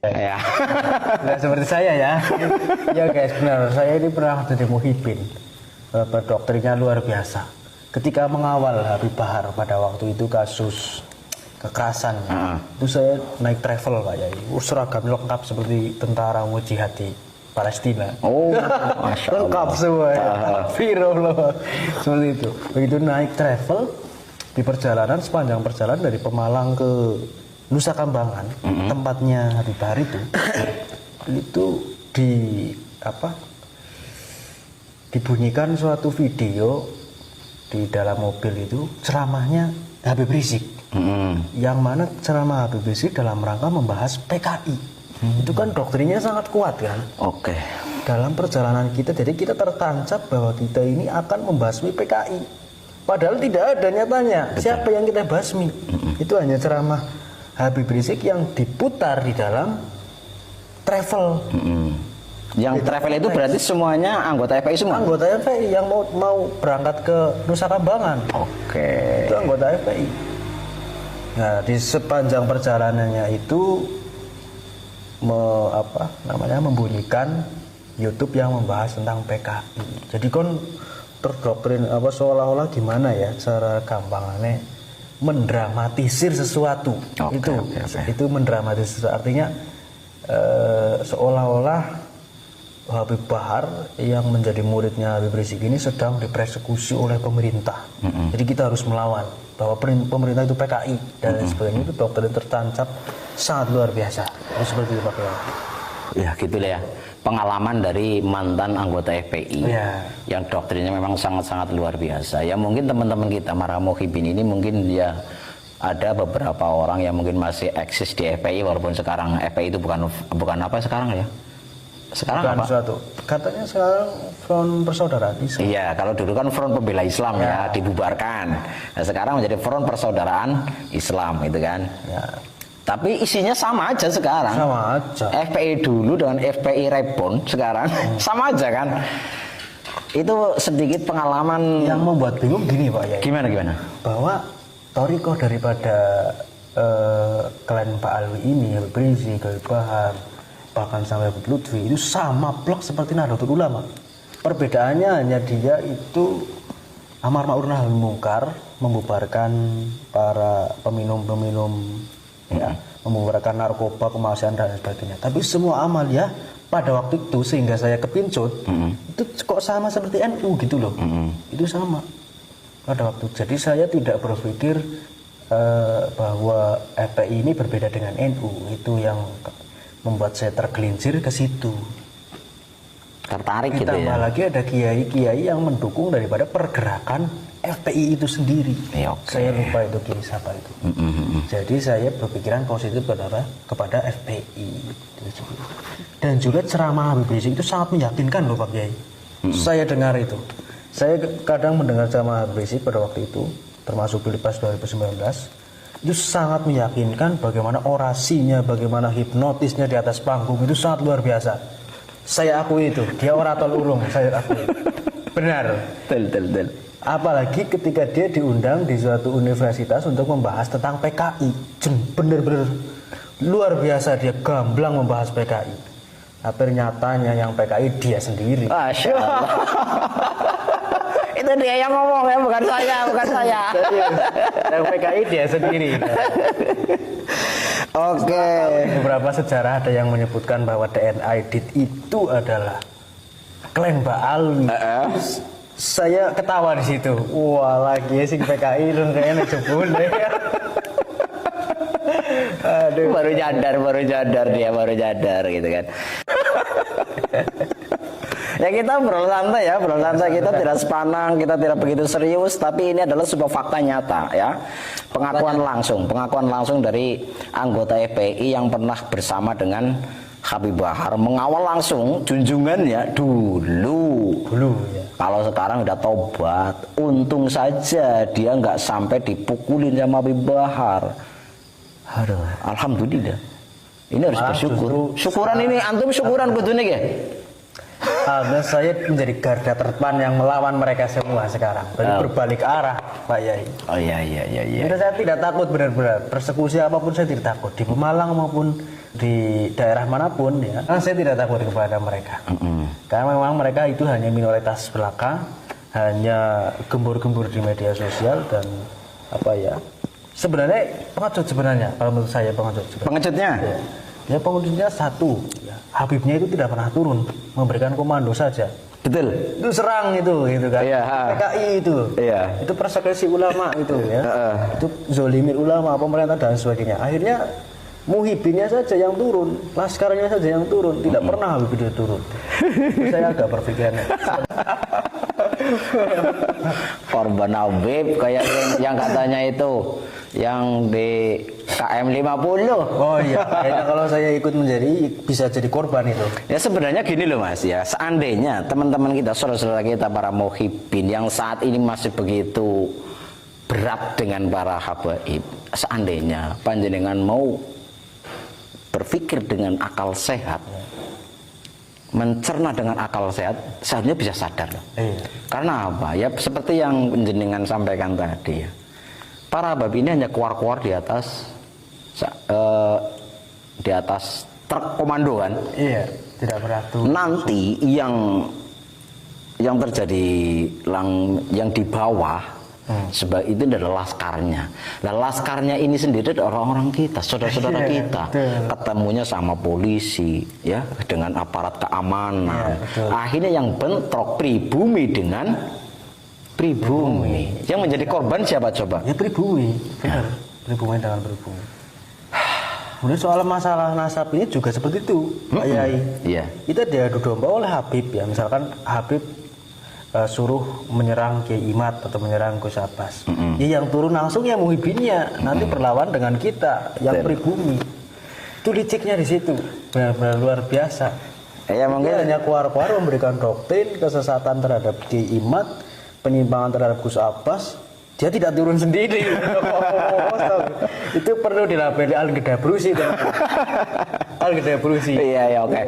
Ya. Nggak seperti saya ya. Ya guys, benar. Saya ini pernah jadi muhibin. Dokternya luar biasa. Ketika mengawal Habib Bahar pada waktu itu kasus kekerasan, itu saya naik travel Pak Yai. Seragam lengkap seperti tentara mujihad di Palestina. Oh, Masya Allah. Lengkap semua. Virullah. Seperti itu. Begitu naik travel di perjalanan, sepanjang perjalanan dari Pemalang ke Nusa Kambangan, tempatnya Habib Bahar itu dibunyikan suatu video di dalam mobil itu, ceramahnya Habib Rizik, yang mana ceramah Habib Rizik dalam rangka membahas PKI. Itu kan doktrinnya sangat kuat kan. Oke. Dalam perjalanan kita, jadi kita tertancap bahwa kita ini akan membasmi PKI, padahal tidak ada nyatanya. Siapa yang kita basmi? Itu hanya ceramah Habib Rizik yang diputar di dalam travel. Yang travel itu berarti semuanya anggota FPI semua? Anggota FPI yang mau berangkat ke Nusa Kambangan. Oke. Itu anggota FPI. Nah, di sepanjang perjalanannya itu membunyikan YouTube yang membahas tentang PKI. Jadi kan terdoktrin seolah-olah gimana ya cara gampangannya mendramatisir sesuatu. Itu mendramatisir, artinya seolah-olah Habib Bahar yang menjadi muridnya Habib Rizik ini sedang dipersekusi oleh pemerintah. Jadi kita harus melawan bahwa pemerintah itu PKI dan lain sebagainya. Itu doktrin tertancap sangat luar biasa. Seperti itu Pak Kiai. Ya gitulah ya, pengalaman dari mantan anggota FPI yang doktrinnya memang sangat-sangat luar biasa. Ya mungkin teman-teman kita para muhibin ini mungkin ya ada beberapa orang yang mungkin masih eksis di FPI walaupun sekarang FPI itu bukan apa sekarang ya. Sekarang bukan apa? Suatu. Katanya sekarang Front Persaudaraan Islam. Iya, kalau dulu kan Front Pembela Islam ya dibubarkan. Nah, sekarang menjadi Front Persaudaraan Islam gitu kan. Ya. Tapi isinya sama aja sekarang. Sama aja. FPI dulu dengan FPI Reborn sekarang sama aja kan. Itu sedikit pengalaman yang membuat bingung gini Pak Yai. Gimana? Bahwa torikoh daripada klan Pak Alwi ini, Habib Rizik, Habib Bahar, bahkan sampai Habib Lutfi itu sama plek seperti Nahdlatul Ulama. Perbedaannya hanya dia itu amar ma'ruf nahi munkar, membubarkan para peminum-peminum membubarkan narkoba, kemaksiatan dan sebagainya. Tapi semua amal ya pada waktu itu sehingga saya kepincut itu kok sama seperti NU gitu loh. Itu sama pada waktu. Jadi saya tidak berpikir bahwa FPI ini berbeda dengan NU. Itu yang membuat saya tergelincir ke situ. Tertarik gitu ya. Ditambah lagi ada kiai-kiai yang mendukung daripada pergerakan FPI itu sendiri. Saya lupa itu kiai siapa itu. Jadi saya berpikiran positif kepada FPI. Dan juga ceramah Habib Rizik itu sangat meyakinkan loh Pak Kiai. Saya dengar itu. Saya kadang mendengar ceramah Habib Rizik pada waktu itu, termasuk Pilpres 2019. Itu sangat meyakinkan, bagaimana orasinya, bagaimana hipnotisnya di atas panggung itu sangat luar biasa. Saya akui itu, dia orator ulung, saya akui. Benar. Betul. Apalagi ketika dia diundang di suatu universitas untuk membahas tentang PKI. Bener-bener luar biasa, dia gamblang membahas PKI. Tapi nyatanya yang PKI dia sendiri. Masya Allah. Itu dia yang ngomong ya, bukan saya. Yang PKI dia sendiri. Oke. Beberapa sejarah ada yang menyebutkan bahwa DNA Aidit itu adalah klan Mbak Alwi. Saya ketawa di situ. Wah, lagi sing PKI lu kayaknya jebul deh. Aduh, baru nyadar gitu kan. Ya kita berolah santai kita tidak sepanang, kita tidak begitu serius, tapi ini adalah sebuah fakta nyata ya. Pengakuan langsung dari anggota FPI yang pernah bersama dengan Habib Bahar, mengawal langsung junjungannya dulu ya. Kalau sekarang udah tobat, untung saja dia nggak sampai dipukulin sama Habib Bahar. Aduh, alhamdulillah. Ini harus bersyukur. Syukuran ini antum syukuran kudune ya. Saya menjadi garda terdepan yang melawan mereka semua sekarang. Berarti berbalik arah, Pak Yai. Oh iya. Saya tidak takut benar-benar. Persekusi apapun saya tidak takut. Di Pemalang maupun di daerah manapun ya, saya tidak takut kepada mereka. Karena memang mereka itu hanya minoritas belaka, hanya gembur-gembur di media sosial dan apa ya? Sebenarnya pengecut sebenarnya, kalau menurut saya pengecut. Pengecutnya? Ya. Ya pengecutnya satu, ya, Habibnya itu tidak pernah turun, memberikan komando saja. Betul. Itu serang itu gitu kan. Iya, PKI itu. Iya. Itu persekusi ulama itu ya. Itu zolimin ulama, pemerintah dan sebagainya. Akhirnya Muhibinnya saja yang turun, laskarnya saja yang turun, tidak pernah Habib itu turun. Saya agak berpikiran. Korban Habib kayak yang katanya itu yang di KM 50. Oh iya, kayaknya kalau saya ikut menjadi bisa jadi korban itu. Ya sebenarnya gini loh Mas ya, seandainya teman-teman kita, saudara-saudara kita para muhibin yang saat ini masih begitu berat dengan para habaib, seandainya panjenengan mau berpikir dengan akal sehat, mencerna dengan akal sehat, seharusnya bisa sadar. Karena apa? Ya seperti yang jenengan sampaikan tadi ya. Para habaib ini hanya keluar-keluar di atas truk komando kan. Iya, tidak beratur. Nanti yang terjadi yang di bawah sebab itu adalah laskarnya. Nah, laskarnya ini sendiri adalah orang-orang kita, saudara-saudara kita. Ketemunya sama polisi, ya, dengan aparat keamanan. Akhirnya yang bentrok pribumi dengan pribumi. Yang menjadi korban siapa coba? Ya pribumi, benar. Pribumi dengan pribumi. Kemudian soal masalah nasab ini juga seperti itu, Pak Yai. Iya. Kita diadu domba oleh Habib ya, misalkan Habib suruh menyerang Kiai Imad atau menyerang Gus Abbas. Ya yang turun langsung ya muhibinnya, nanti berlawan dengan kita yang pribumi. Itu liciknya di situ, benar-benar luar biasa. Ya mungkin hanya keluar-keluar memberikan doktrin kesesatan terhadap Kiai Imad, penyimpangan terhadap Gus Abbas. Dia tidak turun sendiri. Itu perlu dilabeli Al-Gedabrusi. Al-Gedabrusi. Iya, oke.